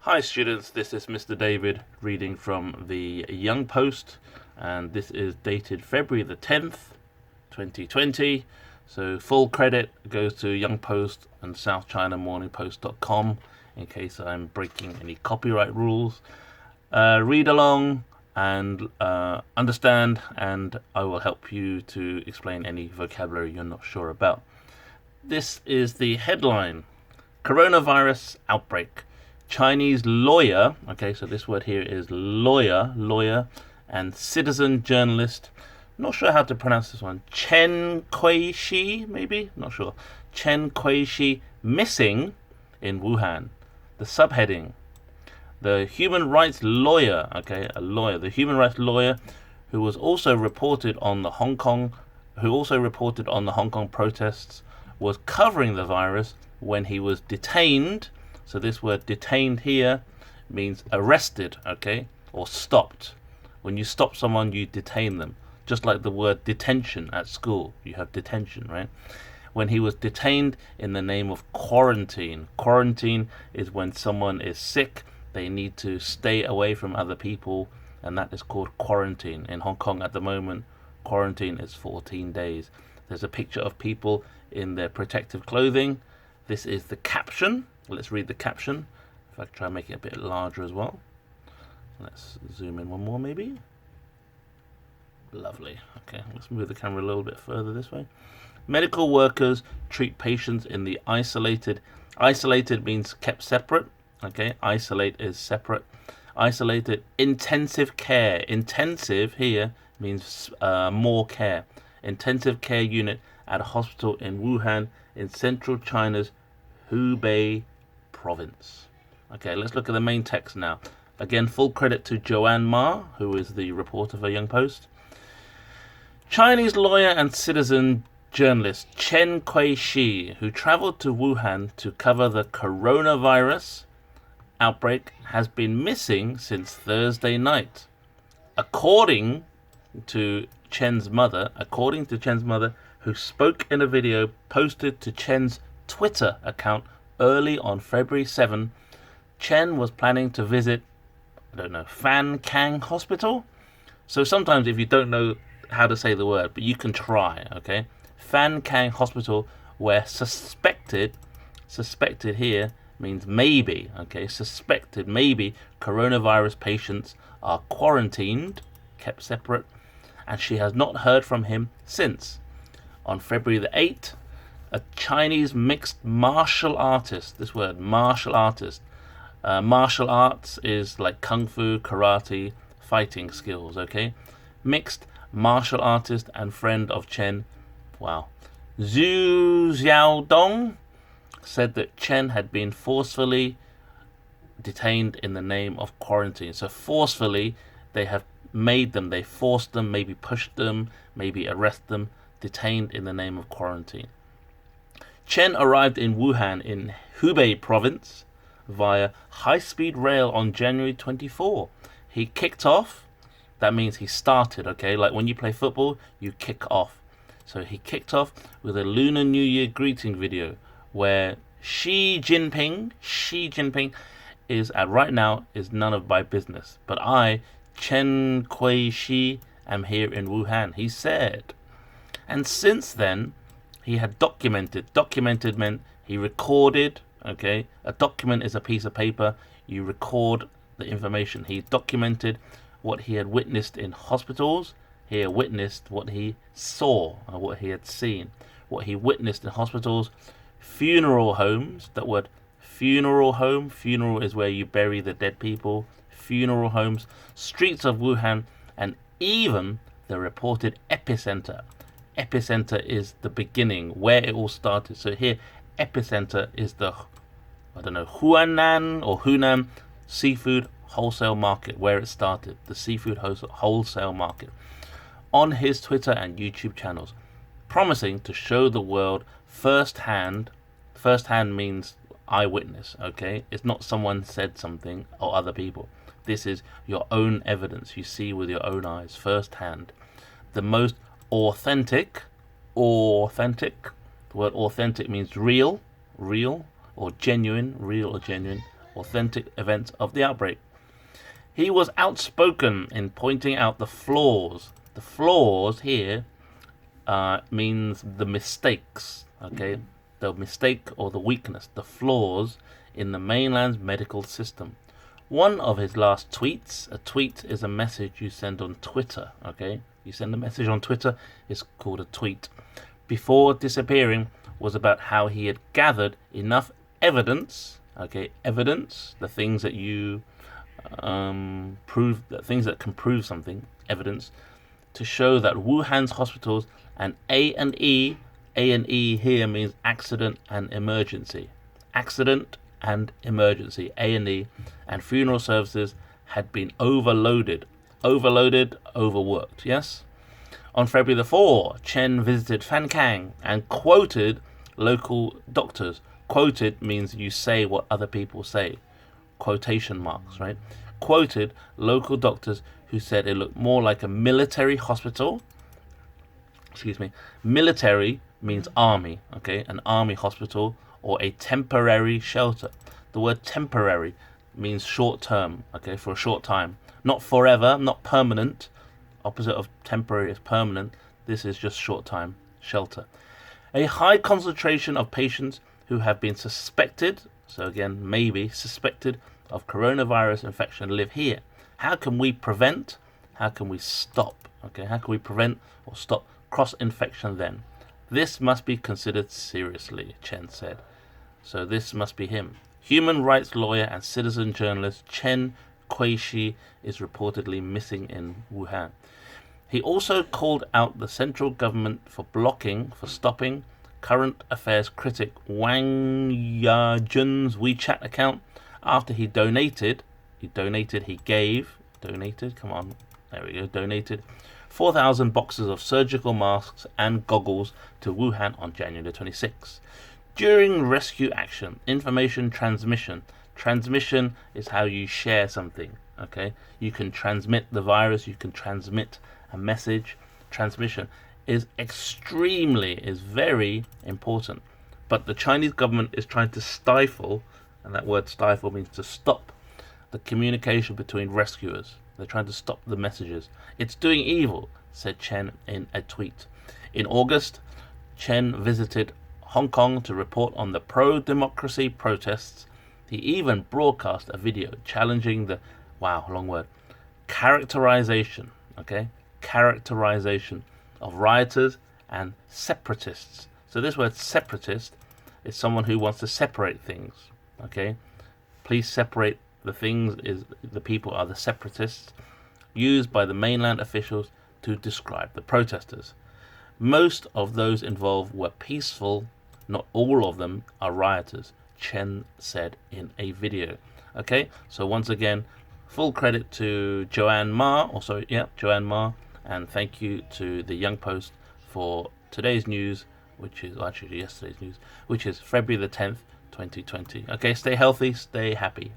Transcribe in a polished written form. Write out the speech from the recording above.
Hi students, this is Mr. David reading from the Young Post, and this is dated February the 10th, 2020. So full credit goes to Young Post and SouthChinaMorningPost.com in case I'm breaking any copyright rules. Read along and understand, and I will help you to explain any vocabulary you're not sure about. This is the headline: Coronavirus outbreak. Chinese lawyer, okay, so this word here is lawyer, and citizen journalist. Not sure how to pronounce this one. Chen Qiushi, maybe? Not sure. Chen Qiushi missing in Wuhan. The subheading: the human rights lawyer, okay, a lawyer, the human rights lawyer who also reported on the Hong Kong protests, was covering the virus when he was detained. So this word detained here means arrested, okay, or stopped. When you stop someone, you detain them. Just like the word detention at school, you have detention, right? When he was detained in the name of quarantine. Quarantine is when someone is sick, they need to stay away from other people, and that is called quarantine. In Hong Kong at the moment, quarantine is 14 days. There's a picture of people in their protective clothing. This is the caption. Let's read the caption. If I try and make it a bit larger as well. Let's zoom in one more maybe. Lovely. Okay, let's move the camera a little bit further this way. Medical workers treat patients in the isolated. Isolated means kept separate. Okay, isolate is separate. Isolated intensive care. Intensive here means more care. Intensive care unit at a hospital in Wuhan in central China's Hubei province. Okay, let's look at the main text now. Again, full credit to Joanne Ma, who is the reporter for Young Post. Chinese lawyer and citizen journalist Chen Qiushi, who traveled to Wuhan to cover the coronavirus outbreak, has been missing since Thursday night. According to Chen's mother, who spoke in a video posted to Chen's Twitter account early on February 7, Chen was planning to visit, Fan Kang Hospital. So sometimes if you don't know how to say the word, but you can try, okay? Fan Kang Hospital, where suspected here means maybe, okay? Suspected maybe coronavirus patients are quarantined, kept separate, and she has not heard from him since. On February the 8th, a Chinese mixed martial artist, this word, martial artist. Martial arts is like kung fu, karate, fighting skills, okay? Mixed martial artist and friend of Chen, Zhu Xiaodong, said that Chen had been forcefully detained in the name of quarantine. So forcefully, they forced them, maybe pushed them, maybe arrested them, detained in the name of quarantine. Chen arrived in Wuhan in Hubei province via high-speed rail on January 24. He kicked off. That means he started, okay? Like when you play football, you kick off. So he kicked off with a Lunar New Year greeting video where Xi Jinping is right now is none of my business. But I, Chen Qiushi, am here in Wuhan, he said. And since then, he had documented. Documented meant he recorded, okay? A document is a piece of paper. You record the information. He documented what he had witnessed in hospitals. He had witnessed what he saw, or what he had seen. What he witnessed in hospitals, funeral homes. That word, funeral home. Funeral is where you bury the dead people. Funeral homes, streets of Wuhan, and even the reported epicenter. Epicenter is the beginning, where it all started. So here, epicenter is the, Hunan seafood wholesale market, where it started, the seafood wholesale market, on his Twitter and YouTube channels, promising to show the world firsthand. Firsthand means eyewitness, okay? It's not someone said something or other people. This is your own evidence. You see with your own eyes, firsthand. The most authentic. The word authentic means real, or genuine, real or genuine, authentic events of the outbreak. He was outspoken in pointing out the flaws. The flaws here means the mistakes, okay? The mistake or the weakness, the flaws in the mainland's medical system. One of his last tweets, a tweet is a message you send on Twitter, okay? You send a message on Twitter, it's called a tweet. Before disappearing, was about how he had gathered enough evidence, okay? Evidence, the things that you prove, the things that can prove something, evidence, to show that Wuhan's hospitals and A&E here means accident and emergency. Accident and emergency, A&E, and funeral services had been overloaded, overworked, yes? On February the 4th, Chen visited Fankang and quoted local doctors. Quoted means you say what other people say. Quotation marks, right? Quoted local doctors who said it looked more like a military hospital. Military means army, okay? An army hospital or a temporary shelter. The word temporary means short term, okay, for a short time. Not forever, not permanent. Opposite of temporary is permanent. This is just short time, shelter. A high concentration of patients who have been suspected, so again, maybe suspected of coronavirus infection live here. How can we prevent? How can we stop? Okay, how can we prevent or stop cross-infection then? This must be considered seriously, Chen said. So this must be him. Human rights lawyer and citizen journalist Chen Qiushi is reportedly missing in Wuhan. He also called out the central government for stopping current affairs critic Wang Yajun's WeChat account after he donated 4,000 boxes of surgical masks and goggles to Wuhan on January 26. During rescue action, information transmission is how you share something, okay? You can transmit the virus, you can transmit a message. Transmission is very important. But the Chinese government is trying to stifle, and that word stifle means to stop, the communication between rescuers. They're trying to stop the messages. It's doing evil, said Chen in a tweet. In August, Chen visited Hong Kong to report on the pro-democracy protests. He even broadcast a video challenging the, characterization of rioters and separatists. So this word separatist is someone who wants to separate things, okay? Please separate the things, is the people are the separatists, used by the mainland officials to describe the protesters. Most of those involved were peaceful, not all of them are rioters, Chen said in a video. Okay, so once again, full credit to Joanne Ma, and thank you to the Young Post for today's news, which is yesterday's news, which is February the 10th, 2020. Okay, stay healthy, stay happy.